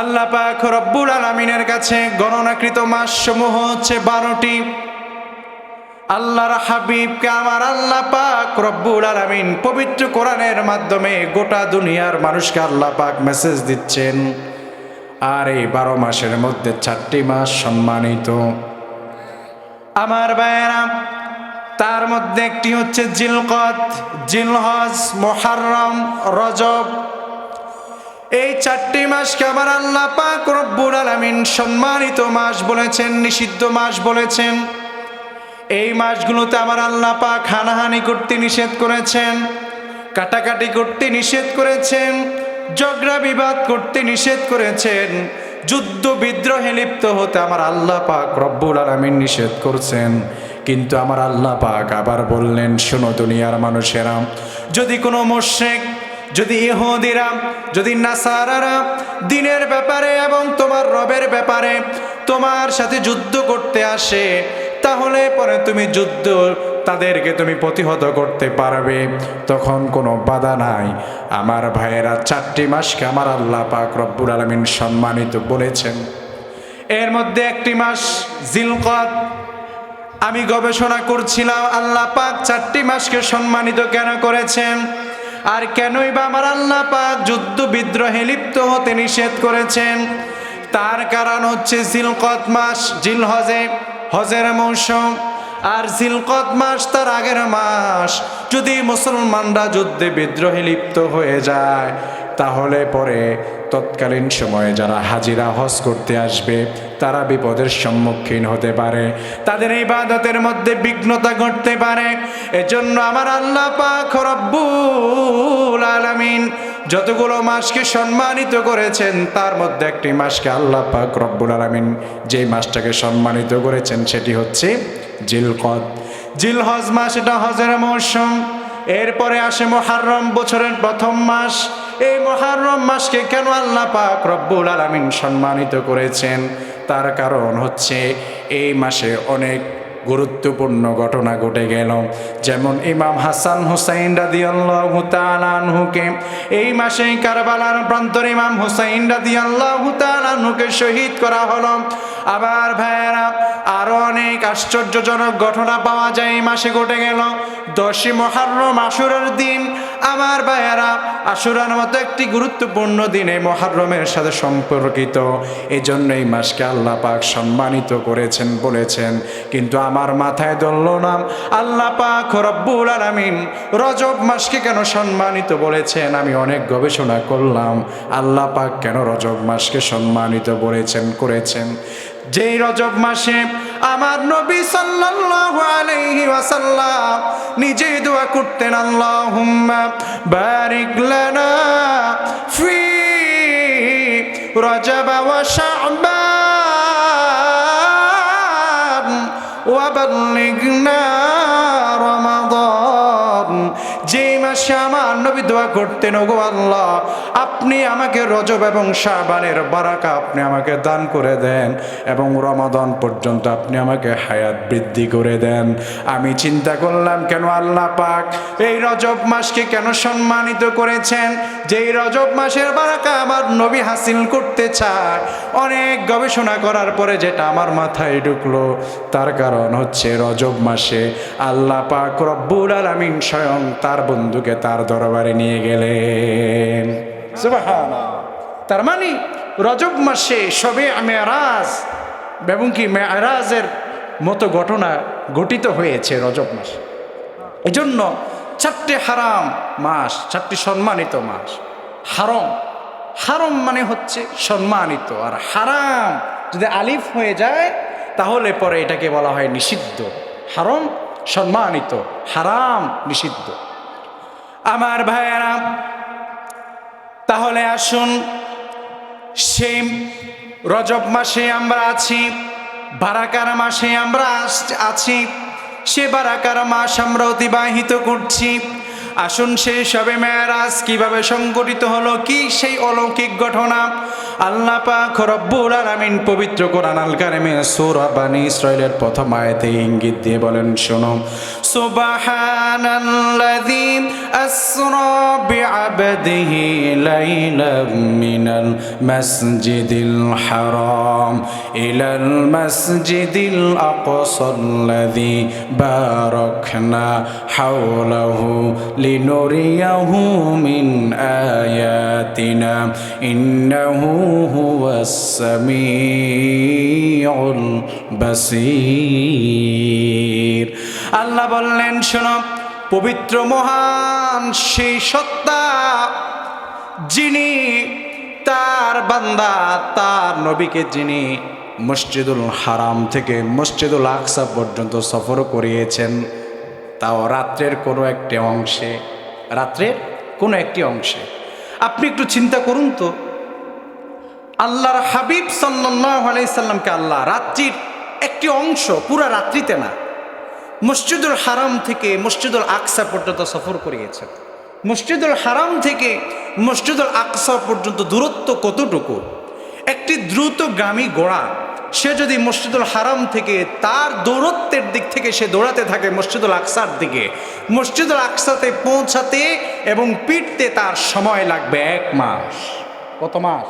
আল্লাহ পাক রব্বুল আলামিনের কাছে গণনাকৃত মাস সমূহ হচ্ছে 12টি। আল্লাহর হাবিবকে আমার আল্লাহ পাক রব্বুল আলামিন পবিত্র কোরআনের মাধ্যমে গোটা দুনিয়ার মানুষকে আল্লাহ পাক মেসেজ দিচ্ছেন। আর এই 12 মাসের মধ্যে 4টি মাস সম্মানিত আমার ভাইয়েরা। তার মধ্যে একটি হচ্ছে জিলকদ, জিলহজ, মুহররম, রজব। এই 4টি মাসকে আমার আল্লাহ পাক রব্বুল আলামিন সম্মানিত মাস বলেছেন, নিষিদ্ধ মাস বলেছেন। এই মাসগুলোতে আমার আল্লাহ পাক হানাহানি করতে নিষেধ করেছেন, কাটাকাটি করতে নিষেধ করেছেন, ঝগড়া বিবাদ করতে নিষেধ করেছেন, যুদ্ধ বিদ্রোহে লিপ্ত হতে আমার আল্লাহ পাক রব্বুল আলামিন নিষেধ করছেন। কিন্তু আমার আল্লাহ পাক আবার বললেন, শোনো দুনিয়ার মানুষেরা, যদি কোনো মুশরিক, যদি ইহুদিরা, যদি নাসারারা দ্বীনের ব্যাপারে এবং তোমার রবের ব্যাপারে তোমার সাথে যুদ্ধ করতে আসে, তাহলে পরে তুমি যুদ্ধ তাদেরকে তুমি প্রতিহত করতে পারবে, তখন কোনো বাধা নাই। আমার ভাইয়েরা, 4টি মাসকে আমার আল্লাহ পাক রব্বুল আলামিন সম্মানিত বলেছেন। এর মধ্যে একটি মাস জিলকদ। আমি গবেষণা করছিলাম আল্লাহ পাক 4টি মাসকে সম্মানিত কেন করেছেন, আর কেনই বা আমার আল্লাহ পাক যুদ্ধ বিদ্রোহে লিপ্ত হতে নিষেধ করেছেন। তার কারণ হচ্ছে জিলকদ মাস জিলহজে হজের মৌসুম, আর জিলকদ মাস তার আগের মাস। যদি মুসলমানরা যুদ্ধে বিদ্রোহে লিপ্ত হয়ে যায়, তাহলে পরে তৎকালীন সময়ে যারা হাজিরা হজ করতে আসবে তারা বিপদের সম্মুখীন হতে পারে, তাদের ইবাদতের মধ্যে বিঘ্নতা ঘটতে পারে। এজন্য আমার আল্লাহ পাক রব্বুল আলামিন যতগুলো মাসকে সম্মানিত করেছেন, তার মধ্যে একটি মাসকে আল্লাহ পাক রব্বুল আলামিন যে মাসটাকে সম্মানিত করেছেন সেটি হচ্ছে জিলকদ। জিলহজ মাস, এটা হজের মৌসুম। এরপরে আসে মুহররম, বছরের প্রথম মাস। এই মুহররম মাসকে কেন আল্লাহ পাক রব্বুল আলামিন সম্মানিত করেছেন, তার কারণ হচ্ছে এই মাসে অনেক গুরুত্বপূর্ণ ঘটনা ঘটে গেল। যেমন ইমাম হাসান হুসাইন রাদিয়াল্লাহু তাআলা আনহুকে এই মাসে কারবালার প্রান্তরে ইমাম হুসাইন রাদিয়াল্লাহু তাআলা আনহুকে শহীদ করা হলো। আবার ভাইয়েরা, আরো অনেক আশ্চর্যজনক ঘটনা পাওয়া যায় এই মাসে ঘটে গেল। 10ই মুহররম আশুরার দিন। আমার ভাইয়েরা, আশুরার মতো একটি গুরুত্বপূর্ণ দিন এই মুহররমের সাথে সম্পর্কিত, এই জন্য এই মাসকে আল্লাহ পাক সম্মানিত করেছেন বলেছেন। কিন্তু আমার মাথায় ধরল না, আল্লাহ পাক রব্বুল আলামিন রজব মাসকে কেন সম্মানিত বলেছেন। আমি অনেক গবেষণা করলাম, আল্লাহ পাক কেন রজব মাসকে সম্মানিত করেছেন। যেই রজব মাসে আমার নবী সাল্লাল্লাহু আলাইহি ওয়াসাল্লাম নিজেই দোয়া করতেন, আল্লাহুম্মা বারিক লানা ফি রজব ওয়া শাবান ওয়া বাল্লিগনা রমাদান। যেই মাসে আমার নবী দোয়া করতেন, ওগো আল্লাহ, আপনি আমাকে রজব এবং শাবানের বারাকা আপনি আমাকে দান করে দেন, এবং রমাদান পর্যন্ত আপনি আমাকে হায়াত বৃদ্ধি করে দেন। আমি চিন্তা করলাম, কেন আল্লাহ পাক এই রজব মাসকে কেন সম্মানিত করেছেন। যেই রজব মাসের বারাকা আমার নবী হাসিল করতে চায়, অনেক গবেষণা করার পরে যেটা আমার মাথায় ঢুকলো, তার কারণ হচ্ছে রজব মাসে আল্লাহ পাক রব্বুল আলামিন স্বয়ং তার বন্ধুকে তার দরবারে নিয়ে গেলেন। সুবহানাল্লাহ। তার মানে রজব মাসে শবে মেরাজ এবং কি মেরাজের মতো ঘটনা ঘটিত হয়েছে রজব মাসে। এজন্য 4টি হারাম মাস, 4টি সম্মানিত মাস। হারাম মানে হচ্ছে সম্মানিত, আর হারাম যদি আলিফ হয়ে যায় তাহলে পরে এটাকে বলা হয় নিষিদ্ধ। হারাম সম্মানিত, হারাম নিষিদ্ধ। আমার ভাইয়েরা, তাহলে আসুন, সেই রজব মাসে আমরা আছি, বারাকার মাসে আমরা আছি, সে বারাকার মাস আমরা অতিবাহিত করছি। আসুন সেই শবে মেরাজ কিভাবে সংঘটিত হলো, কি সেই অলৌকিক ঘটনা আল্লাহ পাক রব্বুল আলামিন পবিত্র কোরআন আল কারিমে সূরা বানী ইসরাঈলের প্রথম আয়াতে ইঙ্গিত দিয়ে বলেন, শোনো, সুবহানাল্লাযী আসরা বিআবদিহি লাইলাম মিনাল মাসজিদিল হারাম ইলাল মাসজিদিল আকসাল্লাযী বারাকনা হাওলাহু লিনুরিয়াহু মিন আয়াতিনা ইন্নাহু হুয়াস সামিউল বাসীর। আল্লাহ বললেন, শোনো, পবিত্র মহান সেই সত্তা যিনি তার বান্দা তার নবীকে যিনি মসজিদুল হারাম থেকে মসজিদুল আকসা পর্যন্ত সফর করিয়েছেন, তাও রাত্রের কোনো একটি অংশে, রাত্রের কোনো একটি অংশে। আপনি একটু চিন্তা করুন তো, আল্লাহর হাবিব সাল্লাল্লাহু আলাইহি সাল্লামকে আল্লাহ রাত্রির একটি অংশ, পুরা রাত্রিতে না, মসজিদুল হারাম থেকে মসজিদুল আকসা পর্যন্ত সফর করিয়েছেন। মসজিদুল হারাম থেকে মসজিদুল আকসা পর্যন্ত দূরত্ব কতটুকু? একটি দ্রুতগামী ঘোড়া সে যদি মসজিদুল হারাম থেকে তার দৌরত্বের দিক থেকে সে দৌড়াতে থাকে মসজিদুল আকসার দিকে, মসজিদুল আকসাতে পৌঁছাতে এবং পিটতে তার সময় লাগবে 1 মাস। কত মাস?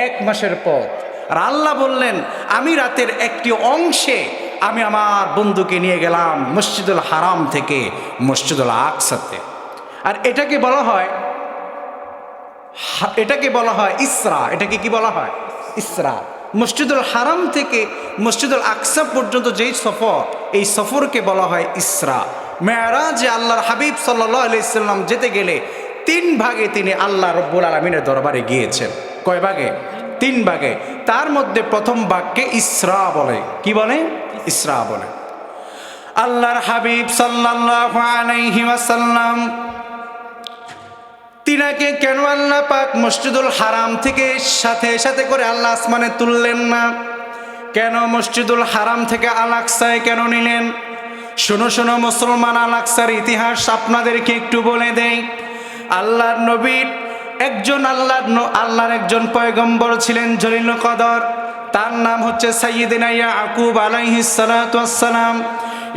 1 মাসের পথ। আর আল্লাহ বললেন, আমি রাতের একটি অংশে আমি আমার বন্ধুকে নিয়ে গেলাম মসজিদুল হারাম থেকে মসজিদুল আকসাতে। আর এটাকে বলা হয় ইসরা। এটাকে কি বলা হয়? ইসরা। মসজিদুল হারাম থেকে মসজিদুল আকসা পর্যন্ত যেই সফর, এই সফরকে বলা হয় ইসরা। মেরাজে আল্লাহর হাবিব সাল্লাল্লাহু আলাইহি সাল্লাম যেতে গেলে 3 ভাগে তিনি আল্লাহ রব্বুল আলামিনের দরবারে গিয়েছেন। কয় ভাগে? 3 ভাগে। তার মধ্যে প্রথম ভাগকে ইসরা বলে। কি বলে? ইসরা বলে। আল্লাহর হাবিব সাল্লাল্লাহু আলাইহি ওয়াসাল্লাম তিনাকে কেন আল্লাহ পাক মসজিদুল হারাম থেকে সাথে সাথে করে আল্লাহ আসমানে তুললেন না? কেন মসজিদুল হারাম থেকে আল আকসায় কেন নিলেন? শোনো শোনো মুসলমান, আল আকসার ইতিহাস আপনাদেরকে একটু বলে দেই। আল্লাহর নবীর একজন আল্লাহর একজন পয়গম্বর ছিলেন জলিল কদর। তার নাম হচ্ছে সাইয়্যিদিনা ইয়াকুব আলাইহিস সালাতু ওয়াস সালাম।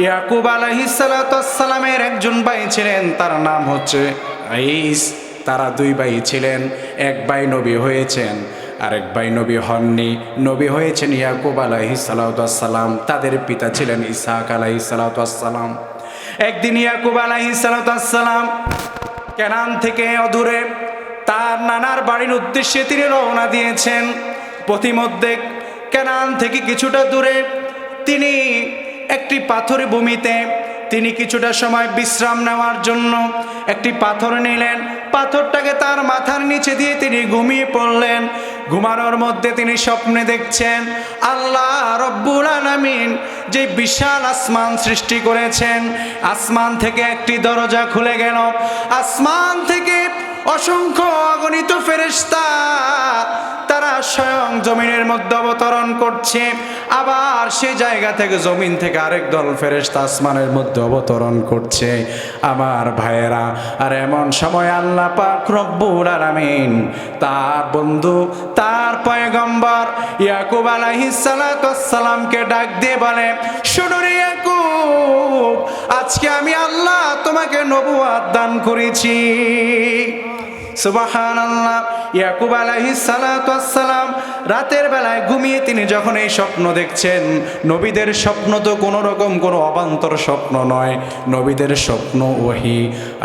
ইয়াকুব আলাইহিস সালাতু ওয়াস সালামের একজন ভাই ছিলেন, তার নাম হচ্ছে ঈস। তারা 2 ভাই ছিলেন। এক ভাই নবী হয়েছেন, আরেক ভাই নবী হননি। নবী হয়েছেন ইয়াকুব আলাইহিস সালাতু ওয়াস সালাম, তাদের পিতা ছিলেন ইসহাক আলাইহিস সালাতু ওয়াস সালাম। একদিন ইয়াকুব আলাইহিস সালাতু ওয়াস সালাম কেনান থেকে অদূরে তার নানার বাড়ির উদ্দেশ্যে তিনি রওনা দিয়েছেন। পথিমধ্যে কেনান থেকে কিছুটা দূরে তিনি একটি পাথরের ভূমিতে তিনি কিছুটা সময় বিশ্রাম নেওয়ার জন্য একটি পাথর নিলেন। পাথরটাকে তার মাথার নিচে দিয়ে তিনি ঘুমিয়ে পড়লেন। ঘুমানোর মধ্যে তিনি স্বপ্নে দেখছেন আল্লাহ রব্বুল আলামিন যে বিশাল আসমান সৃষ্টি করেছেন, আসমান থেকে একটি দরজা খুলে গেল। আসমান থেকে অসংখ্য অগণিত ফেরেশতা তারা স্বয়ং জমিনের মধ্যে অবতরণ করছে। আবার সে জায়গা থেকে জমিন থেকে আরেক দল ফেরেশতা আসমানের মধ্যে অবতরণ করছে। আমার ভাইয়েরা, আর এমন সময় আল্লাহ পাক রব্বুল আলামিন তার বন্ধু, তার পয়গম্বর ইয়াকুব আলাইহিস সালাতু ওয়াস সালামকে ডাক দিয়ে বলে, শোনো রে ইয়াকুব, আজকে আমি আল্লাহ তোমাকে নবুয়ত দান করেছি। সুবহানাল্লাহ। ইয়াকুব আলাইহিস সালাতু ওয়াস সালাম রাতের বেলায় ঘুমিয়ে তিনি যখন এই স্বপ্ন দেখছেন, নবীদের স্বপ্ন তো কোনো রকম কোনো অবান্তর স্বপ্ন নয়, নবীদের স্বপ্ন ওহী।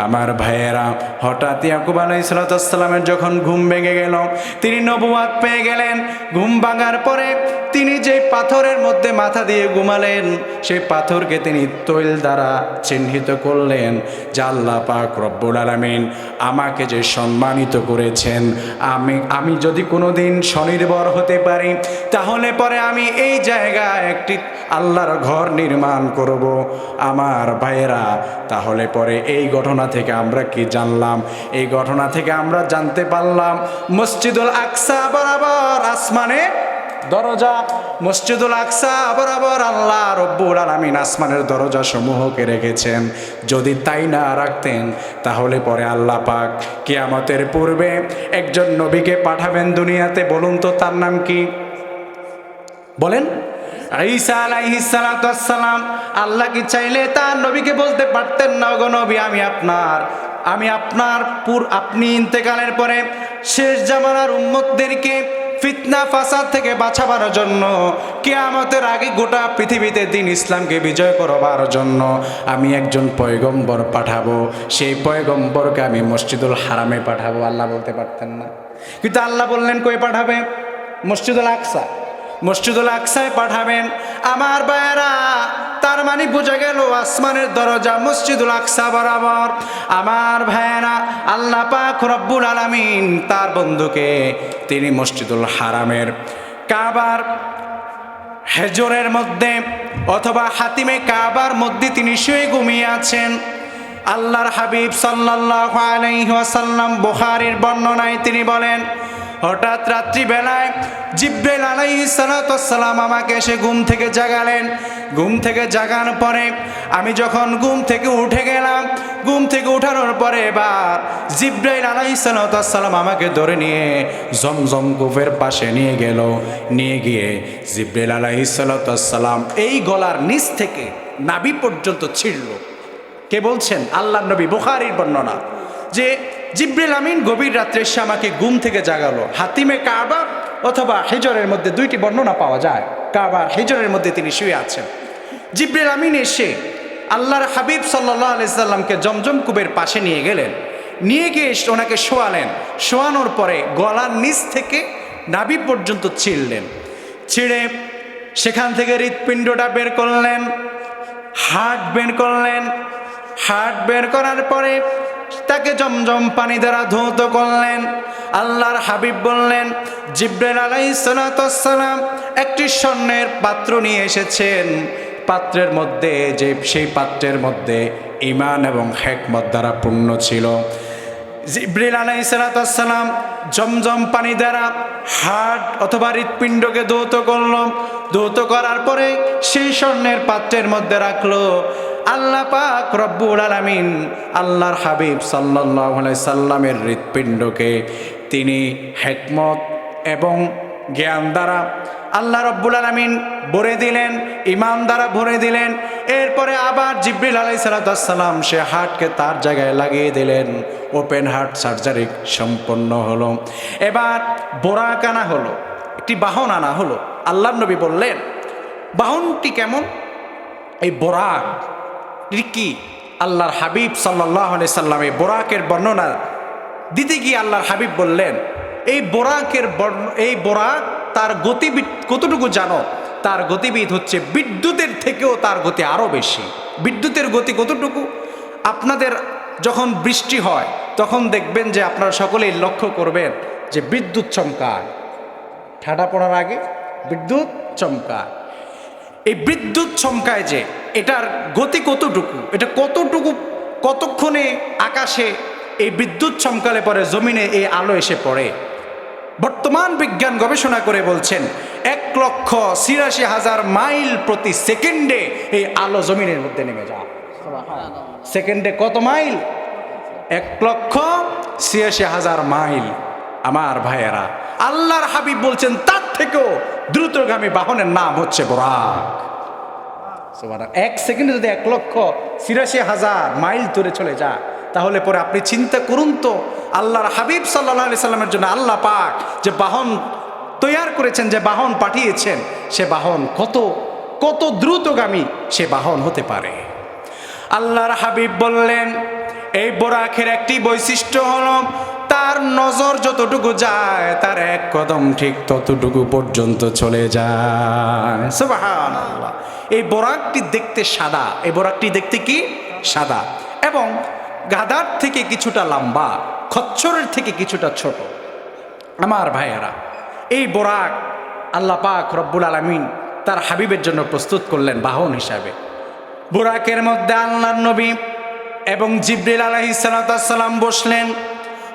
আমার ভাইয়েরা, হঠাৎ ইয়াকুব আলাইহিস সালাতু ওয়াস সালামের যখন ঘুম ভেঙে গেল, তিনি নবুয়ত পেয়ে গেলেন। ঘুম ভাঙার পরে তিনি যে পাথরের মধ্যে মাথা দিয়ে ঘুমালেন, সেই পাথরকে তিনি তৈল দ্বারা চিহ্নিত করলেন যে আল্লাহ পাক রব্বুল আলামিন আমাকে যে সম্মানিত করেছেন, আমি যদি কোনোদিন স্বনির্ভর হতে পারি তাহলে পরে আমি এই জায়গায় একটি আল্লাহর ঘর নির্মাণ করব। আমার ভাইয়েরা, তাহলে পরে এই ঘটনা থেকে আমরা কি জানলাম? এই ঘটনা থেকে আমরা জানতে পারলাম মসজিদুল আকসা বরাবর আসমানে দরজা। মসজিদুল আকসা বরাবর আল্লাহ রব্বুল আলামিন আসমানের দরজা সমূহকে রেখেছেন। যদি তাই না রাখতেন তাহলে পরে আল্লাহ পাক কিয়ামতের পূর্বে একজন নবীকে পাঠাবেন দুনিয়াতে। বলুন তো তার নাম কি? বলেন। ঈসা আলাইহিস সালাতু ওয়াস সালাম। আল্লাহ কি চাইলে তার নবীকে বলতে পারতেন না, ওগো নবী আমি আপনার আপনি ইন্তেকালের পরে শেষ জামানার উম্মতদেরকে ফিতনা ফাসাদ থেকে বাঁচাবার জন্য, কিয়ামতের আগে গোটা পৃথিবীতে দ্বীন ইসলামকে বিজয় করবার জন্য আমি একজন পয়গম্বর পাঠাবো, সেই পয়গম্বরকে আমি মসজিদুল হারামে পাঠাবো? আল্লাহ বলতে পারতেন না? কিন্তু আল্লাহ বললেন কই পাঠাবে? মসজিদুল আকসা। মসজিদুল আকসায় পাঠাবেন। আমার ভাইয়েরা, তার মানে বোঝা গেল আসমানের দরজা মসজিদুল আকসা বরাবর। আমার ভাইয়েরা, আল্লাহ পাক রব্বুল আলামিন তার বন্ধুকে তিনি মসজিদুল হারামের কাবার হেজরের মধ্যে অথবা হাতিমে কাবার মধ্যে তিনি শুয়ে ঘুমিয়ে আছেন। আল্লাহর হাবিব সাল্লাল্লাহু আলাইহি ওয়াসাল্লাম বুখারীর বর্ণনায় তিনি বলেন, হঠাৎ রাত্রিবেলায় জিবরাইল আলাইহিস সালাতু ওয়াস সালাম আমাকে এসে ঘুম থেকে জাগালেন। ঘুম থেকে জাগানোর পরে আমি যখন ঘুম থেকে উঠে গেলাম, ঘুম থেকে উঠানোর পরে এবার জিবরাইল আলাইহিস সালাতু ওয়াস সালাম আমাকে ধরে নিয়ে জমজম কূপের পাশে নিয়ে গেল। নিয়ে গিয়ে জিবরাইল আলাইহিস সালাতু ওয়াস সালাম এই গলার নিচ থেকে নাভি পর্যন্ত ছিঁড়ল। কে বলছেন? আল্লাহর নবী। বুখারীর বর্ণনা যে জিবরিল আমিন গভীর রাত্রে এসে আমাকে ঘুম থেকে জাগালো। হাতিমে কাবা অথবা হিজরের মধ্যে দুইটি বর্ণনা পাওয়া যায়। কাবার হিজরের মধ্যে তিনি শুয়ে আছেন। জিবরিল আমিন এসে আল্লাহর হাবিব সাল্লাল্লাহু আলাইহি সাল্লামকে জমজম কূপের পাশে নিয়ে গেলেন। নিয়ে গিয়ে ওনাকে শোয়ালেন। শোয়ানোর পরে গলার নিচ থেকে নাভি পর্যন্ত ছিঁড়লেন। ছিঁড়ে সেখান থেকে হৃৎপিণ্ডটা বের করলেন, হার্ট বের করলেন। হার্ট বের করার পরে তাকে জমজম পানি দ্বারা ধৌত করলেন। আল্লাহর হাবিব বললেন, জিবরাইল আলাইহিস সালাতু ওয়াস সালাম একটি স্বর্ণের পাত্র নিয়ে এসেছেন। পাত্রের মধ্যে সেই পাত্রের মধ্যে ঈমান এবং হিকমত দ্বারা পূর্ণ ছিল। জিবরাইল আলাইহিস সালাতু ওয়াস সালাম জমজম পানি দ্বারা হার্ট অথবা হৃৎপিণ্ডকে ধৌত করল। ধৌত করার পরে সেই স্বর্ণের পাত্রের মধ্যে রাখলো। আল্লাহ পাক রব্বুল আলামিন আল্লাহর হাবিব সাল্লাল্লাহু আলাইহি সাল্লামের হৃৎপিণ্ডকে তিনি হিকমত এবং জ্ঞান দ্বারা আল্লাহ রব্বুল আলামিন ভরে দিলেন, ঈমান দ্বারা ভরে দিলেন। এরপরে আবার জিবরিল আলাইহিস সালাতু ওয়াস সালাম সে হার্টকে তার জায়গায় লাগিয়ে দিলেন। ওপেন হার্ট সার্জারি সম্পন্ন হলো। এবার বোরাক আনা হলো, একটি বাহন আনা হলো। আল্লাহর নবী বললেন, বাহনটি কেমন? এই বোরাক কি? আল্লাহর হাবিব সাল্লাল্লাহু আলাইহি সাল্লাম এই বোরাকের বর্ণনা দিতে গিয়ে আল্লাহর হাবিব বললেন, এই বোরাক তার গতিবিদ কতটুকু জানো? তার গতিবিদ হচ্ছে বিদ্যুতের থেকেও তার গতি আরও বেশি। বিদ্যুতের গতি কতটুকু? আপনাদের যখন বৃষ্টি হয় তখন দেখবেন যে আপনারা সকলেই লক্ষ্য করবেন যে বিদ্যুৎ চমকায়, ঠাডা পড়ার আগে বিদ্যুৎ চমকায়। এই বিদ্যুৎ চমকায় যে এটার গতি কতটুকু, এটা কতক্ষণে আকাশে এই বিদ্যুৎ চমকালে পরে জমিনে এই আলো এসে পড়ে। বর্তমান বিজ্ঞান গবেষণা করে বলছেন 1,86,000 মাইল প্রতি সেকেন্ডে এই আলো জমিনের মধ্যে নেমে যায়। সেকেন্ডে কত মাইল? 1,86,000 মাইল। আমার ভাইয়েরা, আল্লাহর হাবিব বলছেন তার থেকেও দ্রুতগামী বাহনের নাম হচ্ছে বোরাক। এক সেকেন্ডে যদি 1,86,000 মাইল দূরে চলে যায়, তাহলে পরে আপনি চিন্তা করুন তো, আল্লাহর হাবিব সাল্লাল্লাহু আলাইহি সাল্লামের জন্য আল্লাহ পাক যে বাহন তৈয়ার করেছেন, যে বাহন পাঠিয়েছেন, সে বাহন কত দ্রুতগামী সে বাহন হতে পারে। আল্লাহর হাবিব বললেন, এই বোরাকের একটি বৈশিষ্ট্য হলো তার নজর যতটুকু যায় তার এক কদম ঠিক ততটুকু পর্যন্ত চলে যায়। সুবহানাল্লাহ। এই বোরাকটি দেখতে সাদা। এই বোরাকটি দেখতে কি? সাদা, এবং গাধার থেকে কিছুটা লম্বা, খচ্চরের থেকে কিছুটা ছোট। আমার ভাইয়েরা, এই বোরাক আল্লাহ পাক রব্বুল আলামিন তার হাবিবের জন্য প্রস্তুত করলেন বাহন হিসাবে। বোরাকের মধ্যে আল্লাহর নবী এবং জিবরিল আলাইহিস সালাতু ওয়াস সালাম বসলেন।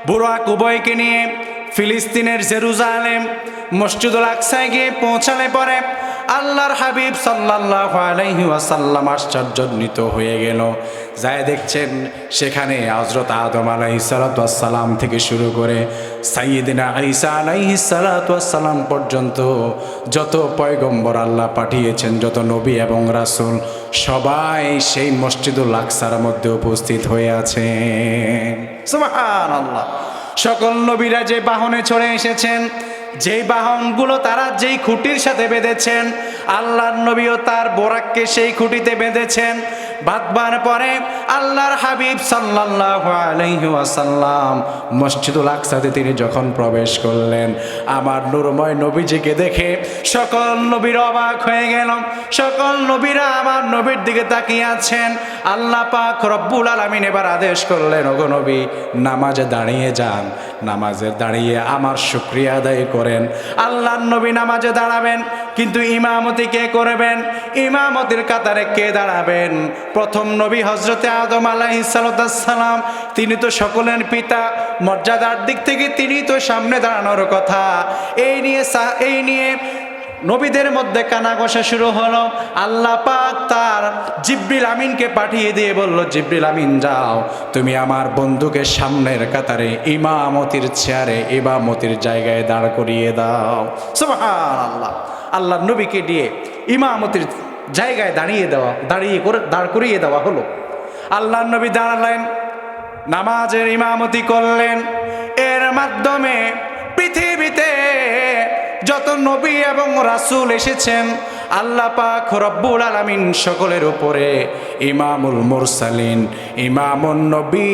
বোরাক উভয়কে নিয়ে ফিলিস্তিনের জেরুজালেম মসজিদুল আকসায় গিয়ে পৌঁছালে পরে আল্লাহর হাবিব সাল্লাল্লাহু আলাইহি ওয়াসাল্লাম আশ্চর্যান্বিত হয়ে গেল। যায় দেখছেন সেখানে হযরত আদম আলাইহিস সালাতু ওয়াস সালাম থেকে শুরু করে সাইয়্যিদিনা ঈসা আলাইহিস সালাতু ওয়াস সালাম পর্যন্ত যত পয়গম্বর আল্লাহ পাঠিয়েছেন, যত নবী এবং রাসূল, সবাই সেই মসজিদুল আকসার মধ্যে উপস্থিত হয়ে আছেন। সুবহানাল্লাহ। সকল নবীরা যে বাহনে চড়ে এসেছেন, যেই বাহনগুলো তারা যেই খুঁটির সাথে বেঁধেছেন, আল্লাহর নবীও তার বোরাককে সেই খুঁটিতে বেঁধেছেন। বাঁধবার পরে আল্লাহর হাবিব সাল্লাল্লাহু আলাইহি ওয়াসাল্লাম মসজিদুল আকসাতে তিনি যখন প্রবেশ করলেন, আমার নূরময় নবীজিকে দেখে সকল নবীর অবাক হয়ে গেল। সকল নবীরা আমার নবীর দিকে তাকিয়ে আছেন। আল্লাহ পাক রব্বুল আলামিন এবার আদেশ করলেন, ওগো নবী, নামাজে দাঁড়িয়ে যান, নামাজে দাঁড়িয়ে আমার শুকরিয়া আদায় করেন। আল্লাহর নবী নামাজে দাঁড়াবেন, কিন্তু ইমামতি কে করবেন? ইমামতির কাতারে কে দাঁড়াবেন? প্রথম নবী হযরতে আদম আলাইহিস সালাম, তিনি তো সকলের পিতা, মর্যাদার দিক থেকে তিনি তো সামনে দাঁড়ানোর কথা। এই নিয়ে নবীদের মধ্যে কানাঘষা শুরু হলো। আল্লাহ পাক তার জিবরিল আমিনকে পাঠিয়ে দিয়ে বলল, জিবরিল আমিন যাও, তুমি আমার বন্ধুকে সামনের কাতারে ইমামতির চেয়ারে, ইমামতির জায়গায় দাঁড় করিয়ে দাও। সুবহানাল্লাহ। আল্লাহর নবীকে দিয়ে ইমামতির জায়গায় দাঁড় করিয়ে দেওয়া হলো। আল্লাহর নবী দাঁড়ালেন, নামাজের ইমামতি করলেন। এর মাধ্যমে পৃথিবীতে যত নবী এবং রাসূল এসেছেন, আল্লাহ পাক রব্বুল আলামিন সকলের উপরে ইমামুল মুরসালিন, ইমামুন নবী,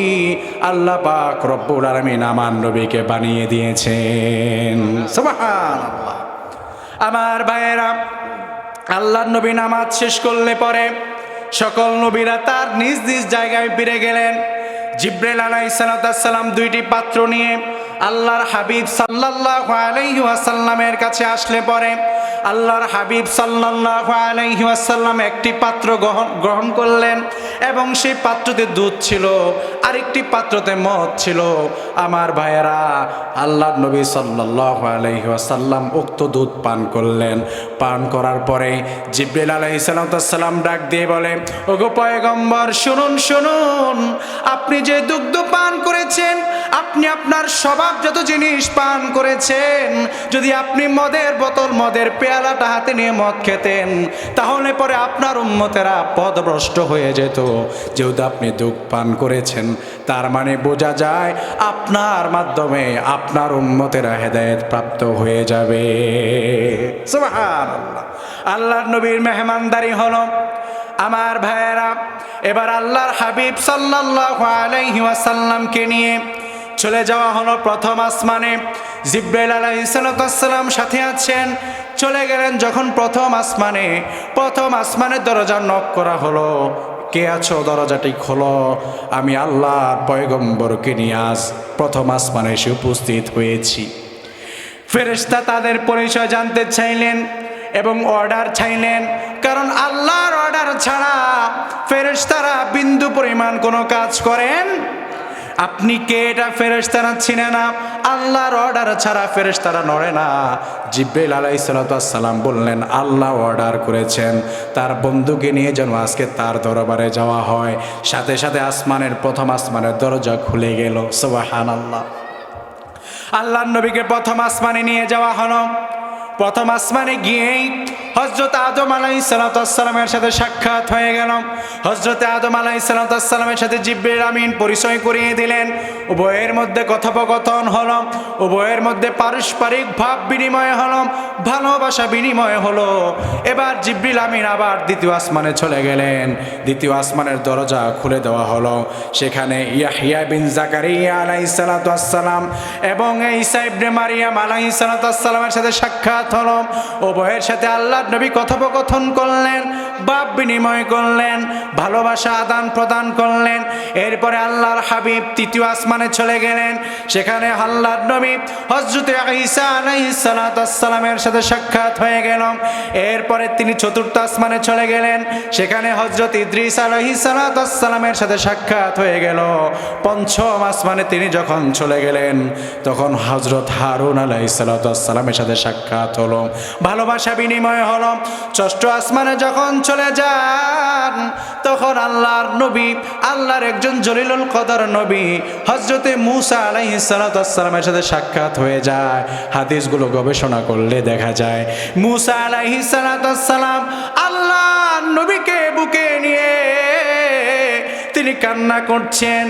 আল্লাহ পাক রব্বুল আলামিন আমার নবীকে বানিয়ে দিয়েছেন। সুবহানাল্লাহ। আমার ভাইয়েরা, আল্লাহর নবী নামাজ শেষ করলে পরে সকল নবীরা তার নিজ নিজ জায়গায় ফিরে গেলেন। জিবরাইল আলাইহিস সালাম দুইটি পাত্র নিয়ে আল্লাহর হাবিব সাল্লাল্লাহু আলাইহি ওয়াসাল্লামের কাছে আসলে পরে আল্লাহর হাবিব সাল্লাল্লাহু আলাইহি ওয়াসাল্লাম একটি পাত্র গ্রহণ করলেন এবং সেই পাত্রতে দুধ ছিল, আরেকটি পাত্রতে মদ ছিল। আমার ভাইয়েরা, আল্লাহর নবী সাল্লাল্লাহু আলাইহি ওয়াসাল্লাম উক্ত দুধ পান করলেন। পান করার পরে জিবরাইল আলাইহিস সালাম ডাক দিয়ে বলে, ওগো পয়গম্বর, শুনুন শুনুন, আপনি যে দুগ্ধ পান করেছেন, আপনি আপনার স্বভাবজাত জিনিস পান করেছেন। যদি আপনি মদের বোতল, মদের পেয়ালাটা হাতে নিয়ে মদ খেতেন, তাহলে পরে আপনার উম্মতেরা পথভ্রষ্ট হয়ে যেত। যেহেতু আপনি দুধ পান করেছেন, তার মানে বোঝা যায় আপনার মাধ্যমে আপনার উম্মতেরা হেদায়েত প্রাপ্ত হয়ে যাবে। সুবহানাল্লাহ। আল্লাহর নবীর মেহমানদারি হলো। আমার ভাইয়েরা, এবার আল্লাহর হাবিব সাল্লাল্লাহু আলাইহি ওয়াসাল্লামকে নিয়ে চলে যাওয়া হলো প্রথম আসমানে। জিবরাইল আলাইহিস সালাম সাথে আছেন। চলে গেলেন যখন প্রথম আসমানের দরজা নক করা হলো। কে আছো, দরজাটি খোলো, আমি আল্লাহর পয়গম্বরকে নিয়ে আজ প্রথম আসমানে এসে উপস্থিত হয়েছি। ফেরেশতা তাদের পরিচয় জানতে চাইলেন এবং অর্ডার চাইলেন, কারণ আল্লাহর অর্ডার ছাড়া ফেরেশতারা বিন্দু পরিমাণ কোনো কাজ করেন। আপনি কে এটা ফেরেশতারা চিনে না, আল্লাহর অর্ডার ছাড়া ফেরেশতারা নড়ে না। জিবরাইল আলাইহিস সালাম বললেন, আল্লাহ অর্ডার করেছেন তার বন্ধুকে নিয়ে যেন আজকে তার দরবারে যাওয়া হয়। সাথে সাথে প্রথম আসমানের দরজা খুলে গেল। সুবহানাল্লাহ। আল্লাহর নবীকে প্রথম আসমানে নিয়ে যাওয়া হলো। প্রথম আসমানে গিয়েই হযরত আদম আলাইহিস সালামের সাথে সাক্ষাৎ হয়ে গেল। হযরত আদম আলাইহিস সালামের সাথে জিবরিল আমিন পরিচয় করিয়ে দিলেন। উভয়ের মধ্যে কথোপকথন হলো, উভয়ের মধ্যে পারস্পরিক ভাব বিনিময় হলো, ভালোবাসা বিনিময় হলো। এবার জিবরিল আমিন আবার দ্বিতীয় আসমানে চলে গেলেন। দ্বিতীয় আসমানের দরজা খুলে দেওয়া হলো। সেখানে ইয়াহইয়া বিন জাকারিয়া আলাইহিস সালাম এবং ঈসা ইবনে মারিয়াম আলাইহিস সালামের সাথে সাক্ষাৎ হলো। উভয়ের সাথে আল্লাহর নবী কথোপকথন করলেন। ভাব বিনিময় করলেন, ভালোবাসা আদান প্রদান করলেন। এরপরে আল্লাহর হাবিব তৃতীয় আসমানে চলে গেলেন। সেখানে আল্লাহর নবী হযরত ঈসা আলাইহিস সালাতু ওয়াস সালামের সাথে সাক্ষাৎ হয়ে গেল। এরপরে তিনি চতুর্থ আসমানে চলে গেলেন। সেখানে হযরত ইদ্রিস আলাইহিস সালাতু ওয়াস সালামের সাথে সাক্ষাৎ হয়ে গেল। পঞ্চম আসমানে তিনি যখন চলে গেলেন, তখন হযরত হারুন আলাইহিস সালাতু ওয়াস সালামের সাথে সাক্ষাৎ হলো, ভালোবাসা বিনিময় হলো। ষষ্ঠ আসমানে যখন চলে যান, তখন আল্লাহর নবী, আল্লাহর একজন জলিলুল কদর নবী হযরতে মূসা আলাইহিস সালাতু ওয়াস সালামের সাথে সাক্ষাৎ হয়ে যায়। হাদিসগুলো গবেষণা করলে দেখা যায় মূসা আলাইহিস সালাতু ওয়াস সালাম আল্লাহর নবীকে বুকে নিয়ে তিনি কান্না করছেন।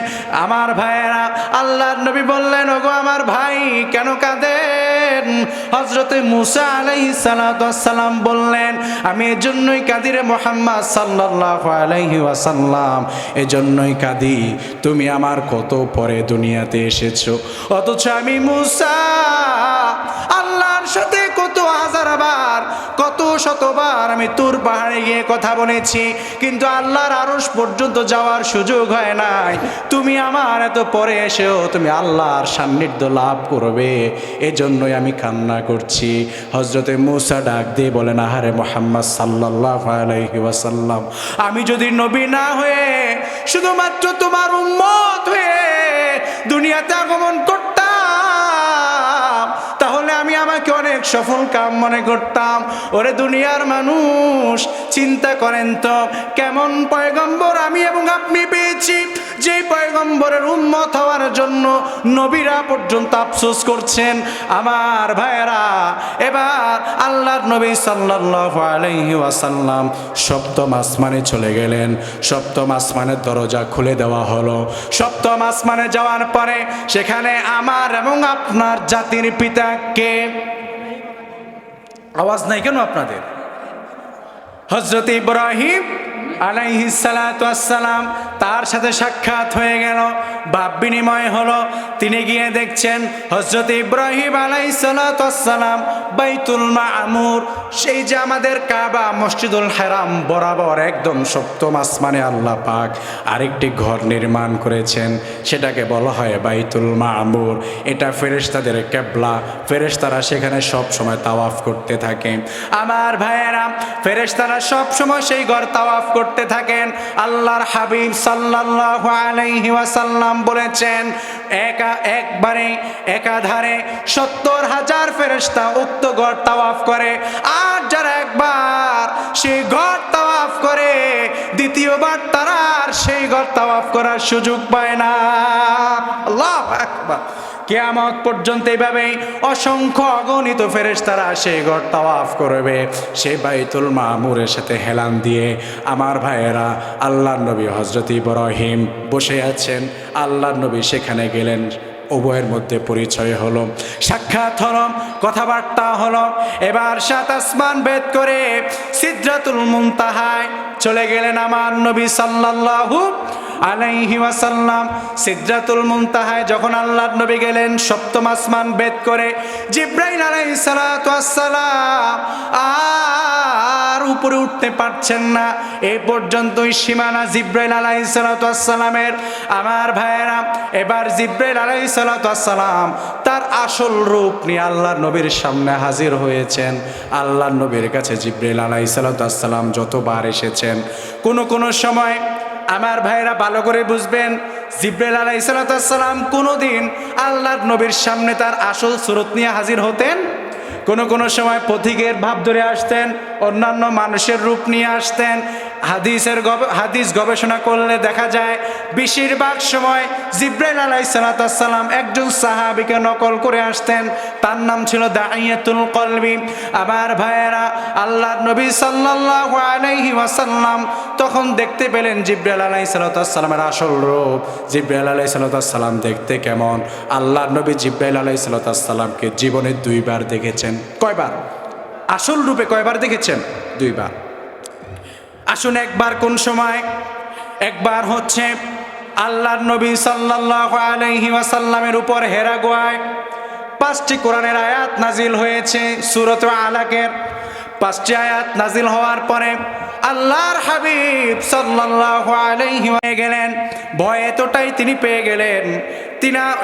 আমার ভাইয়েরা, আল্লাহর নবী বললেন, ওগো আমার ভাই কেন কাঁদেন? হযরতে মূসা আলাইহিস সালাতু ওয়াস সালাম বললেন, আমি এজন্যই কাঁদি রে মুহাম্মদ সাল্লাল্লাহু আলাইহি ওয়াসাল্লাম, এজন্যই কাঁদি, তুমি আমার কত পরে দুনিয়াতে এসেছো, অথচ আমি মূসা আল্লাহর সাথে কত হাজারবার, কত শতবার আমি তুর পাহাড়ে গিয়ে কথা বলেছি, কিন্তু আল্লাহর আরশ পর্যন্ত যাওয়ার সুযোগ হয় নাই। তুমি আমার এত পরে এসেও তুমি আল্লাহর সান্নিধ্য লাভ করবে, এজন্যই আমি কান্না করছি। হযরতে মূসা ডাক দিয়ে বলেন, আহারে মুহাম্মদ সাল্লাল্লাহু আলাইহি ওয়াসাল্লাম, আমি যদি নবী না হয়ে শুধুমাত্র তোমার উম্মত হয়ে দুনিয়াতে আগমন করতাম, তাহলে আমি আমাকে অনেক সফল কাম মনে করতাম। ওরে দুনিয়ার মানুষ, চিন্তা করেন তো কেমন পয়গম্বর আমি এবং আপনি পেয়েছি, যে পয়গম্বরের উম্মত হওয়ার জন্য নবীরা পর্যন্ত আফসোস করছেন। আমার ভাইয়েরা, এবার আল্লাহর নবী সাল্লাল্লাহু আলাইহি ওয়াসাল্লাম সপ্তম আসমানে চলে গেলেন। সপ্তম আসমানের দরজা খুলে দেওয়া হলো। সপ্তম আসমানে যাওয়ার পরে সেখানে আমার এবং আপনার জাতির পিতা কে? আওয়াজ নাই কেন আপনাদের? হযরত ইব্রাহিম আলাইহিস সালাতু ওয়াস সালাম, তার সাথে সাক্ষাৎ হয়ে গেল, ভাব বিনিময় হলো। তিনি গিয়ে দেখছেন হযরত ইব্রাহিম আলাইহিস সালাতু ওয়াস সালাম বাইতুল মামুর, সেই যে আমাদের কাবা মসজিদুল হারাম বরাবর একদম সপ্তম আসমানে আল্লাহ পাক আরেকটি ঘর নির্মাণ করেছেন, সেটাকে বলা হয় বাইতুল মামুর। এটা ফেরেশতাদের কিবলা, ফেরেশতারা সেখানে সব সময় তাওয়াফ করতে থাকে। আমার ভাইয়েরা, ফেরেশতারা সব সময় সেই ঘর তাওয়াফ করতে থাকেন। আল্লাহর হাবিব সাল্লাল্লাহু আলাইহি ওয়াসাল্লাম বলেছেন, একবারে একাধারে 70,000 ফেরেশতা উক্ত ঘর তাওয়াফ করে, আর যারা একবার সেই ঘর তাওয়াফ করে দ্বিতীয়বার তারা আর সেই ঘর তাওয়াফ করার সুযোগ পায় না। আল্লাহু আকবার। কিয়ামত পর্যন্ত এইভাবেই অসংখ্য অগণিত ফেরেশতারা সেই ঘর তাওয়াফ করবে, সেই বাইতুল মামুরের সাথে হেলান দিয়ে। আমার ভাইয়েরা, আল্লাহর নবী হযরত ইব্রাহিম বসে আছেন, আল্লাহর নবী সেখানে গেলেন, উভয়ের মধ্যে পরিচয় হলো, সাক্ষাৎ হলো, কথাবার্তা হলো। এবার 7 আসমান ভেদ করে সিদরাতুল মুনতাহায় চলে গেলেন আমার নবী সাল্লাল্লাহু আলাইহি ওয়াসাল্লাম। সিদরাতুল মুনতাহায় যখন আল্লাহর নবী গেলেন, সপ্তম আসমান ভেদ করে জিবরাইল আলাইহিস সালাতু ওয়াস সালাম আর উপরে উঠতে পারছেন না, এই পর্যন্তই সীমানা জিবরাইল আলাইহিস সালাতু ওয়াস সালামের। আমার ভাইয়েরা, এবার জিবরাইল আলাইহিস সালাতু ওয়াস সালাম তার আসল রূপ নিয়ে আল্লাহর নবীর সামনে হাজির হয়েছেন। আল্লাহর নবীর কাছে জিবরাইল আলাইহিস সালাতু ওয়াস সালাম যতবার এসেছেন, কোন সময় আমার ভাইরা ভালো করে বুঝবেন, জিবরাইল আলাইহিস সালাতু ওয়াস সালাম কোনোদিন আল্লাহর নবীর সামনে তার আসল সুরত নিয়ে হাজির হতেন। কোন সময় পথিকের ভাব ধরে আসতেন, অন্যান্য মানুষের রূপ নিয়ে আসতেন। হাদিস গবেষণা করলে দেখা যায় বেশিরভাগ সময় জিবরাইল আলাইহিস সালাতু ওয়াস সালাম একজন সাহাবীকে নকল করে আসতেন, তার নাম ছিল দাইয়াতুল কলবি। আমার ভাইয়েরা, আল্লাহর নবী সাল্লাল্লাহু আলাইহি ওয়াসাল্লাম তখন দেখতে পেলেন জিবরাইল আলাইহিস সালাতু ওয়াস সালামের আসল রূপ। জিবরাইল আলাইহিস সালাতু ওয়াস সালাম দেখতে কেমন? আল্লাহর নবী জিবরাইল আলাইহিস সালাতু ওয়াস সালামকে জীবনে 2 বার দেখেছেন। কয়বার? আসল রূপে কয়বার দেখেছেন? 2 বার। আসুন, একবার কোন সময়? একবার হচ্ছে আল্লাহর নবী সাল্লাল্লাহু আলাইহি ওয়াসাল্লামের উপর হেরা গুহায় 5টি কোরআনের আয়াত নাজিল হয়েছে, সূরাতুল আলাকের 5টি আয়াত নাজিল হওয়ার পরে আল্লাহর হাবিব সাল্লাল্লাহু আলাইহি হয়ে গেলেন। ভয় এতটাই তিনি পেয়ে গেলেন,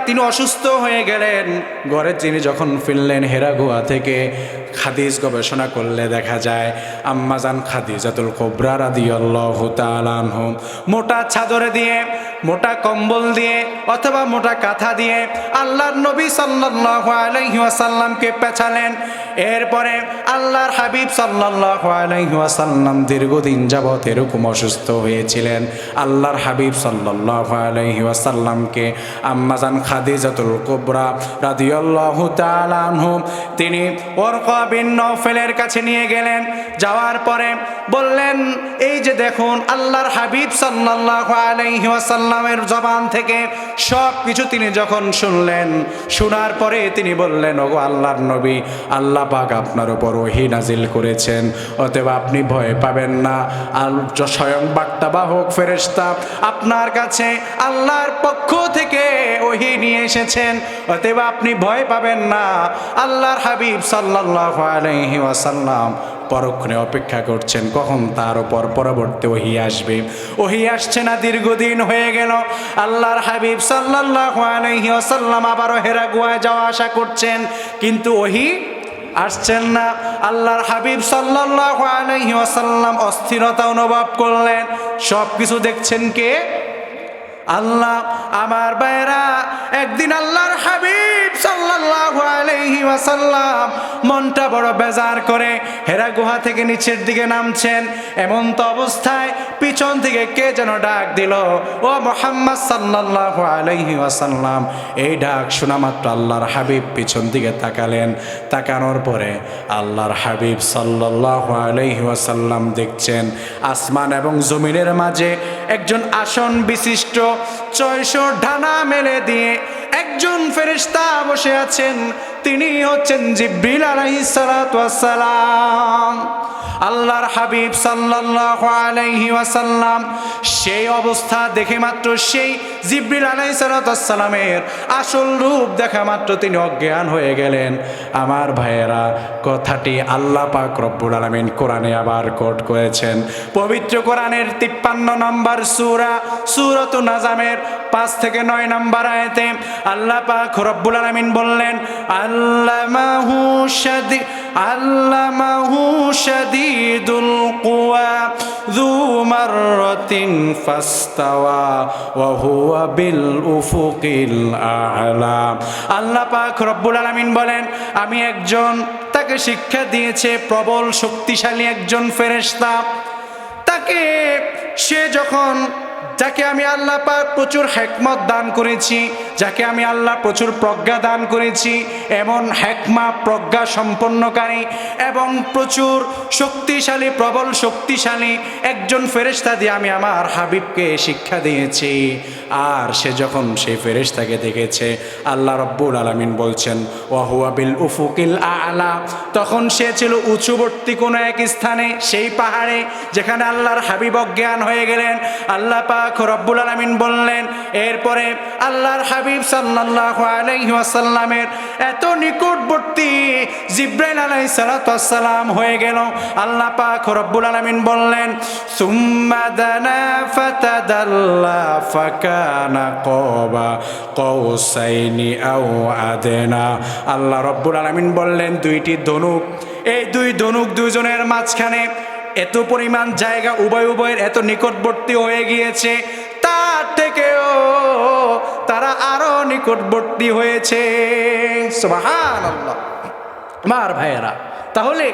তিনি অসুস্থ হয়ে গেলেন। ঘরে তিনি যখন ফিরলেন হেরা গুহা থেকে, হাদিস গবেষণা করলে দেখা যায় আম্মাজান খাদিজাতুল কুবরা রাদিয়াল্লাহু তাআলা আনহা মোটা চাদর দিয়ে, মোটা কম্বল দিয়ে অথবা মোটা কাঁথা দিয়ে আল্লাহর নবী সাল্লাল্লাহু আলাইহি ওয়াসাল্লামকে পেঁচালেন। এরপরে আল্লাহর হাবিব সাল্লাল্লাহু আলাইহি ওয়াসাল্লাম দীর্ঘদিন যাবত এরকম অসুস্থ হয়েছিলেন। আল্লাহর হাবিব সাল্লাল্লাহু আলাইহি ওয়াসাল্লামকে আম্মাজান খাদিজাতুল কুবরা রাদিয়াল্লাহু তাআলা আনহা তিনি ওয়ারকা বিন নওফেলের কাছে নিয়ে গেলেন। যাওয়ার পরে বললেন, এই যে দেখুন আল্লাহর হাবিব সাল্লাল্লাহু আলাইহি ওয়াসাল্লামের জবান থেকে সব কিছু তিনি যখন শুনলেন, শোনার পরে তিনি বললেন, ওগো আল্লাহর নবী, আল্লাহ পাক আপনার উপর ওহী নাজিল করেছেন, অতএব আপনি ভয় পাবেন না। স্বয়ং বার্তাবাহক ফেরেশতা আপনার কাছে আল্লাহর পক্ষ থেকে ওহী নিয়ে এসেছেন, অতএব আপনি ভয় পাবেন না। আল্লাহর হাবিব সাল্লাল্লাহু আলাইহি ওয়াসাল্লাম পরক্ষণে অপেক্ষা করছেন কখন তার উপর পরবর্তী ওহী আসবে। ওহী আসছে না, দীর্ঘদিন হয়ে গেল। আল্লাহর হাবিব সাল্লাল্লাহু আলাইহি ওয়াসাল্লাম আবারও হেরা গুহায় যাওয়া আসা করছেন, কিন্তু ওহী আসছেন না। আল্লাহর হাবিব সাল্লাল্লাহু আলাইহি ওয়াসাল্লাম অস্থিরতা অনুভব করলেন। সব কিছু দেখছেন কে? আল্লাহ। আমার ভাইরা, একদিন আল্লাহর হাবিব সাল্লাল্লাহু আলাইহি ওয়াসাল্লাম মনটা বড় বেজার করে হেরা গুহা থেকে নিচের দিকে নামছেন। এমন তো অবস্থায় পিছন থেকে কে যেন ডাক দিল, ও মুহাম্মদ সাল্লাল্লাহু আলাইহি ওয়াসাল্লাম। এই ডাক শোনা মাত্র আল্লাহর হাবিব পিছন দিকে তাকালেন। তাকানোর পরে আল্লাহর হাবিব সাল্লাল্লাহু আলাইহি ওয়াসাল্লাম দেখছেন আসমান এবং জমিনের মাঝে একজন আসন বিশিষ্ট 600 ডানা মেলে দিয়ে একজন ফেরেশতা বসে আছেন। তিনি হচ্ছেন জিবরিল আলাইহিস সালাতু ওয়াস সালাম। আল্লাহর হাবিব সাল্লাল্লাহু আলাইহি ওয়াসাল্লাম সেই অবস্থা দেখে মাত্র, সেই জিবরিল আলাইহিস সালাতু ওয়াস সালামের আসল রূপ দেখা মাত্র তিনি অজ্ঞান হয়ে গেলেন। আমার ভাইয়েরা, কথাটি আল্লাহ পাক রব্বুল আলামিন কোরআনে আবার কোট করেছেন। পবিত্র কোরআনের 53 নম্বর সূরা সূরাতুন নাজমের 5 থেকে 9 নম্বর আয়াতে আল্লাহ পাক রব্বুল আলামিন বললেন, আল্লামাহু শাদীদুল কুওয়া যু মাররাতিন ফাস্তাওয়া ওয়া হুয়া বিল উফুকিল আ'লা। আল্লাহ পাক রব্বুল আলামিন বলেন, আমি একজন, তাকে শিক্ষা দিয়েছে প্রবল শক্তিশালী একজন ফেরেশতা। তাকে সে যখন, যাকে আমি আল্লাহ পাক প্রচুর হিকমত দান করেছি, যাকে আমি আল্লাহ প্রচুর প্রজ্ঞা দান করেছি, এমন হিকমা প্রজ্ঞা সম্পন্নকারী এবং প্রচুর শক্তিশালী, প্রবল শক্তিশালী একজন ফেরেশতা দিয়ে আমি আমার হাবিবকে শিক্ষা দিয়েছি। আর সে যখন সেই ফেরেশতাকে দেখেছে, আল্লাহ রব্বুল আলামিন বলছেন ওয়া হুয়া বিল উফুকিল আ'লা, তখন সে ছিল উঁচুবর্তী কোনো এক স্থানে, সেই পাহাড়ে যেখানে আল্লাহর হাবিব অজ্ঞান হয়ে গেলেন। আল্লাহ পাক রব্বুল আলামিন বললেন, এরপরে আল্লাহর হাবিব সাল্লাল্লাহু আলাইহি ওয়াসাল্লামের এত নিকটবর্তী জিবরাইল আলাইহিস সালাতু ওয়াস সালাম হয়ে গেল। আল্লাহ পাক রব্বুল আলামিন বললেন, সুম্মা দানা ফাতাদাল্লা ফাকানা ক্বাবা কাউসাইনি আও আদনা। আল্লাহ রব্বুল আলামিন বললেন, দুইটি ধনুক, এই দুই ধনুক দুইজনের মাঝখানে এত পরিমাণ জায়গা, উভয়ের এত নিকটবর্তী হয়ে গিয়েছে, তার থেকেও তারা আরো নিকটবর্তী হয়েছে। সুবহানাল্লাহ। আমার ভাইয়েরা, তাহলে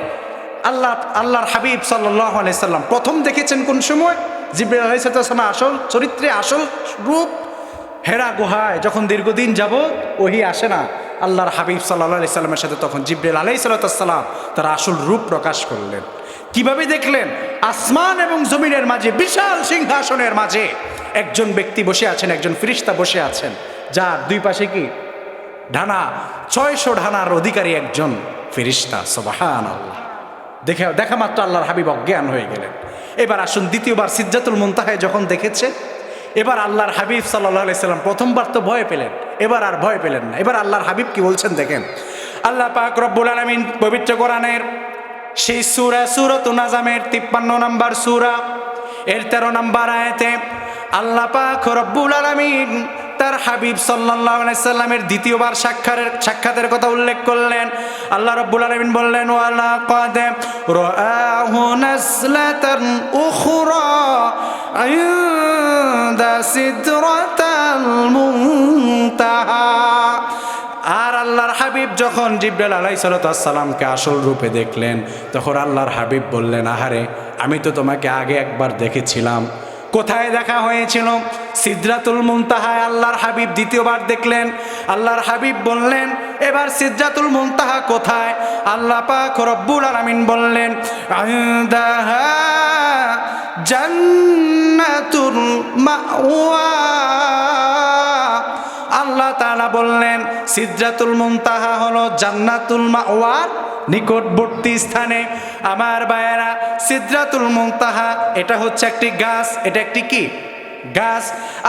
আল্লাহর হাবিব সাল্লাল্লাহু আলাইহি সাল্লাম প্রথম দেখেছেন কোন সময়? জিবরাইল আলাইহিস সালাম আসল চরিত্রে, আসল রূপ হেরা গুহায় যখন দীর্ঘদিন যাবত ওহী আসে না, আল্লাহর হাবিব সাল্লাল্লাহু আলাইহি সাল্লামের সাথে তখন জিবরাইল আলাইহিস সালাম তার আসল রূপ প্রকাশ করলেন। কিভাবে দেখলেন? আসমান এবং জমিনের মাঝে বিশাল সিংহাসনের মাঝে একজন ব্যক্তি বসে আছেন, একজন ফেরেশতা বসে আছেন, যার দুই পাশে কি ডানা, 600 ডানার অধিকারী একজন ফেরেশতা। সুবহানাল্লাহ। দেখা মাত্র আল্লাহর হাবিব অজ্ঞান হয়ে গেলেন। এবার আসুন, দ্বিতীয়বার সিদরাতুল মুনতাহায় যখন দেখেছে, এবার আল্লাহর হাবিব সাল্লাল্লাহু আলাইহি সাল্লাম প্রথমবার তো ভয় পেলেন, এবার আর ভয় পেলেন না। এবার আল্লাহর হাবিব কি বলছেন দেখেন। আল্লাহ পাক রব্বুল আলামিন পবিত্র কোরআনের সেই সূরা সূরাতুন নাজমের 53 নম্বর সূরা এর 13 নম্বর আয়াতে আল্লাহ পাক রব্বুল আলামিন তার হাবিব সাল্লাল্লাহু আলাইহি সাল্লামের দ্বিতীয়বার সাক্ষাতের কথা উল্লেখ করলেন। আল্লাহ রাব্বুল আলামিন বললেন, ওয়ালা কাদ রাআহু নাসলাতান উখরা ইনদা সিদরাতাল মুনতাহা। আর আল্লাহর হাবিব যখন জিবরাইল আলাইহিস সালামকে আসল রূপে দেখলেন, তখন আল্লাহর হাবিব বললেন, আহারে আমি তো তোমাকে আগে একবার দেখেছিলাম। কোথায় দেখা হয়েছিল? সিদরাতুল মুনতাহায় আল্লাহর হাবিব দ্বিতীয়বার দেখলেন। আল্লাহর হাবিব বললেন, এবার সিদরাতুল মুনতাহা কোথায়? আল্লাহ পাক রব্বুল আলামিন বললেন, ইনদাহা জান্নাতুল মাওয়া। আল্লাহ তাআলা বললেন, সিদরাতুল মুনতাহা হলো জান্নাতুল মাওয়ার নিকটবর্তী স্থানে। আমার ভাইয়েরা, সিদরাতুল মুনতাহা এটা হচ্ছে একটি গাছ। এটা একটি কি গাছ?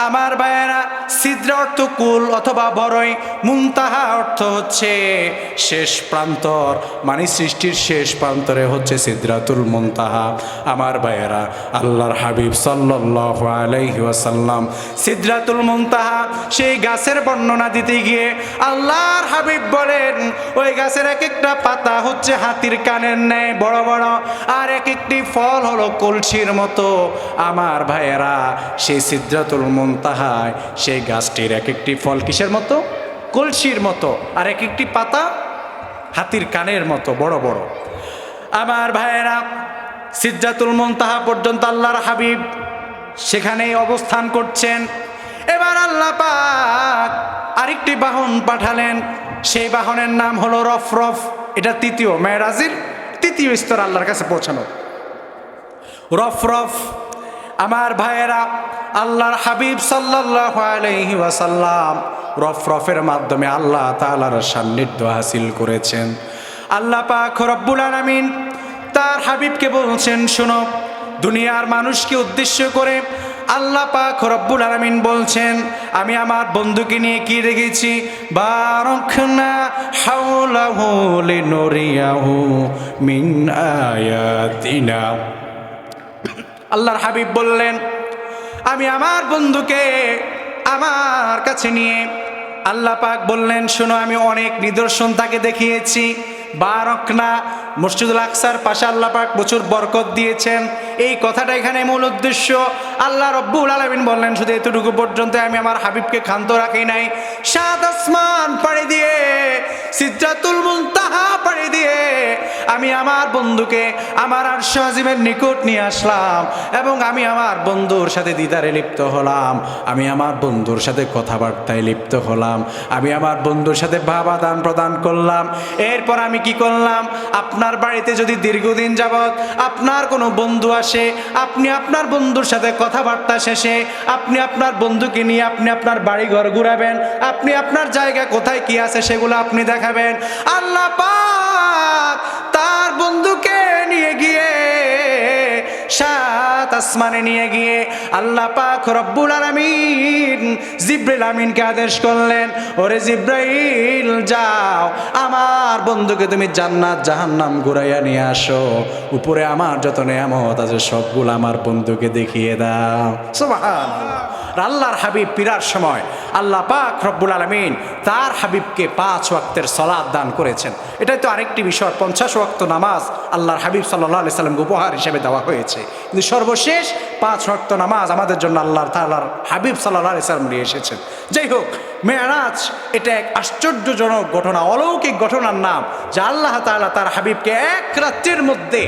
আমার ভাইয়েরা, সিদরা অর্থ কুল অথবা বড়ই, মুনতাহা অর্থ হচ্ছে শেষ প্রান্তর, মানে সৃষ্টির শেষ প্রান্তরে হচ্ছে সিদরাতুল মুনতাহা। আমার ভাইয়েরা, আল্লাহর হাবিব সাল্লাল্লাহু আলাইহি ওয়াসাল্লাম সিদরাতুল মুনতাহা সেই গাছের বর্ণনা দিতে গিয়ে আল্লাহর হাবিব বলেন, ওই গাছের এক একটা পাতা হচ্ছে হাতির কানের ন্যায় বড় বড়, আর এক একটি ফল হলো কলসির মতো। আমার ভাইয়েরা, সেই সিদরাতুল মুনতাহায় সেই গাছটির এক একটি ফল কিসের মতো? কলসির মতো, আর এক একটি পাতা হাতির কানের মতো বড় বড়। আমার ভাইয়েরা, সিদরাতুল মুনতাহা পর্যন্ত আল্লাহর হাবিব সেখানেই অবস্থান করছেন। এবার আল্লাহ পাক আরেকটি বাহন পাঠালেন। সেই বাহনের নাম হলো রফরফ। এটা তৃতীয় মেরাজের তৃতীয় স্তর আল্লাহর কাছে পৌঁছানো রফরফ। আমার ভাইয়েরা, আল্লাহর হাবিব সাল্লাল্লাহু আলাইহি ওয়াসাল্লাম রফরফের মাধ্যমে আল্লাহ তাআলার সান্নিধ্য হাসিল করেছেন। আল্লাহ পাক রব্বুল আলামিন তার হাবিবকে বলছেন, শোনো, দুনিয়ার মানুষকে উদ্দেশ্য করে আল্লাহ পাক রব্বুল আলামিন বলছেন, আমি আমার বন্ধুকে নিয়ে কি রেখেছি? বারাকনা হাওলাহু লিনুরিয়াহু মিন আয়াতিনা। আল্লাহর হাবিব বললেন, আমি আমার বন্ধুকে আমার কাছে নিয়ে, আল্লাহ পাক বললেন, শোনো, আমি অনেক নিদর্শন তাকে দেখিয়েছি। বারাকনা, মসজিদুল আকসার পাশে আল্লাহ পাক প্রচুর বরকত দিয়েছেন। এই কথাটা এখানে মূল উদ্দেশ্য। আল্লাহ রব্বুল আলামিন বললেন, শুধু এতটুকু পর্যন্ত আমি আমার হাবিবকে ক্ষান্ত রাখি নাই। সাত আসমান পাড়ি দিয়ে, সিদরাতুল মুনতাহা পাড়ি দিয়ে আমি আমার বন্ধুকে আমার আরশ আজিমের নিকট নিয়ে আসলাম, এবং আমি আমার বন্ধুর সাথে দিদারে লিপ্ত হলাম, আমি আমার বন্ধুর সাথে কথাবার্তায় লিপ্ত হলাম, আমি আমার বন্ধুর সাথে ভাব আদান প্রদান করলাম। এরপর আমি কি করলাম? আপনার বাড়িতে যদি দীর্ঘদিন যাবৎ আপনার কোনো বন্ধু আসে, আপনি আপনার বন্ধুর সাথে কথাবার্তা শেষে আপনি আপনার বন্ধুকে নিয়ে আপনি আপনার বাড়ি ঘর ঘুরাবেন, আপনি আপনার জায়গা কোথায় কি আছে সেগুলো আপনি দেখাবেন। আল্লাহ পাক তার বন্ধুকে নিয়ে গিয়ে সাত আসমানে নিয়ে গিয়ে আল্লাহ পাক রব্বুল আলামিন জিবরাইল আমিনকে আদেশ করলেন, ওরে জিবরাইল, যাও আমার বন্ধুকে তুমি জান্নাত জাহান্নাম ঘুরাইয়া নিয়ে আসো, উপরে আমার যত নেয়ামত আছে সবগুলো আমার বন্ধুকে দেখিয়ে দাও। সুবহানাল্লাহ। আল্লাহর হাবিব ফিরার সময় আল্লাহ পাক রব্বুল আলামিন তার হাবিবকে 5 ওয়াক্তের সালাত দান করেছেন। এটাই তো আরেকটি বিষয়, 50 ওয়াক্ত নামাজ আল্লাহর হাবিব সাল্লাল্লাহু আলাইহি সাল্লামকে উপহার হিসেবে দেওয়া হয়েছে, কিন্তু সর্বশেষ 5 ওয়াক্ত নামাজ আমাদের জন্য আল্লাহ তাআলার হাবিব সাল্লাল্লাহু আলাইহি সাল্লাম নিয়ে এসেছেন। যাই হোক, মেরাজ এটা এক আশ্চর্যজনক ঘটনা, অলৌকিক ঘটনার নাম, যা আল্লাহ তাআলা তার হাবিবকে এক রাত্রের মধ্যে,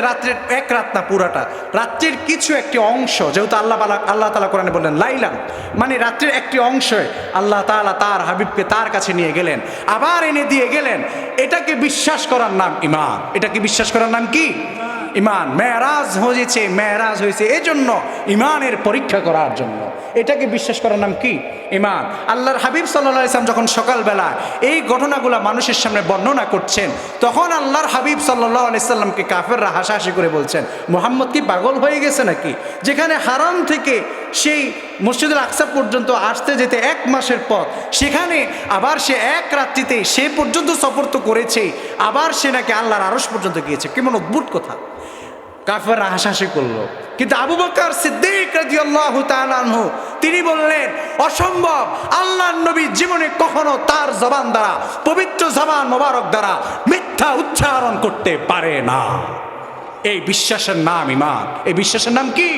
রাত্রের এক রাত না, পুরাটা রাত্রির কিছু একটি অংশ, যেহেতু আল্লাহ তাআলা কোরআনে বললেন লাইলাম, মানে রাত্রির একটি অংশে আল্লাহ তাআলা তার হাবিবকে তার কাছে নিয়ে গেলেন, আবার এনে দিয়ে গেলেন। এটাকে বিশ্বাস করার নাম ঈমান। এটাকে বিশ্বাস করার নাম কি? ঈমান। মেরাজ হয়েছে এই জন্য, ঈমানের পরীক্ষা করার জন্য। এটাকে বিশ্বাস করার নাম কি? ঈমান। আল্লাহর হাবিব সাল্লাল্লাহু আলাইহি ওয়াসাল্লাম যখন সকালবেলা এই ঘটনাগুলো মানুষের সামনে বর্ণনা করছেন, তখন আল্লাহর হাবিব সাল্লাল্লাহু আলাইহি ওয়াসাল্লামকে কাফেররা হাসাহাসি করে বলছেন, মুহাম্মদ কি পাগল হয়ে গেছে নাকি? যেখানে হারাম থেকে সেই মসজিদুল আকসা পর্যন্ত আসতে যেতে 1 মাসের পথ, সেখানে আবার সে এক রাত্রিতে সে পর্যন্ত সফর তো করেছে, আবার সে নাকি আল্লাহর আরশ পর্যন্ত গিয়েছে। কেমন অদ্ভুত কথা! কাফেররা হাসাহাসি করলো, কিন্তু আবু বকর সিদ্দিক রাদিয়াল্লাহু তাআলা আনহু তিনি বললেন, অসম্ভব, আল্লাহর নবী জীবনে কখনো তার জবান দ্বারা, পবিত্র জবান মোবারক দ্বারা মিথ্যা উচ্চারণ করতে পারে না। এই বিশ্বাসের নাম ঈমান। এই বিশ্বাসের নাম কি?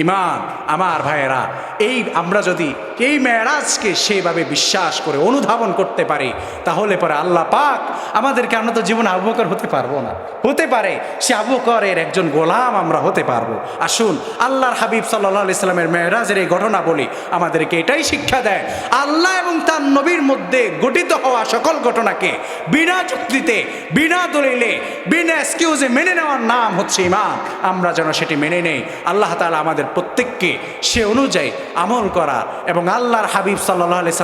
ঈমান। আমার ভাইয়েরা, এই আমরা যদি এই মেরাজকে সেভাবে বিশ্বাস করে অনুধাবন করতে পারি, তাহলে পরে আল্লাহ পাক আমাদেরকে, আমরা তো জীবনে আবু বকর হতে পারবো না, হতে পারে সে আবু বকরের একজন গোলাম আমরা হতে পারবো। আসুন আল্লাহর হাবিব সাল্লাল্লাহু আলাইহি সাল্লামের মেরাজের এই ঘটনা বলি, আমাদেরকে এটাই শিক্ষা দেয়, আল্লাহ এবং তার নবীর মধ্যে গঠিত হওয়া সকল ঘটনাকে বিনা যুক্তিতে, বিনা দলিলে, বিনা এক্সকিউজে মেনে নেওয়ার নাম হচ্ছে ঈমান। আমরা যেন সেটি মেনে নেই। আল্লাহ তাআলা আমাদের প্রত্যেককে সে অনুযায়ী আমল করা এবং আল্লাহর হাবিব সাল্লাল্লাহু আলাইহি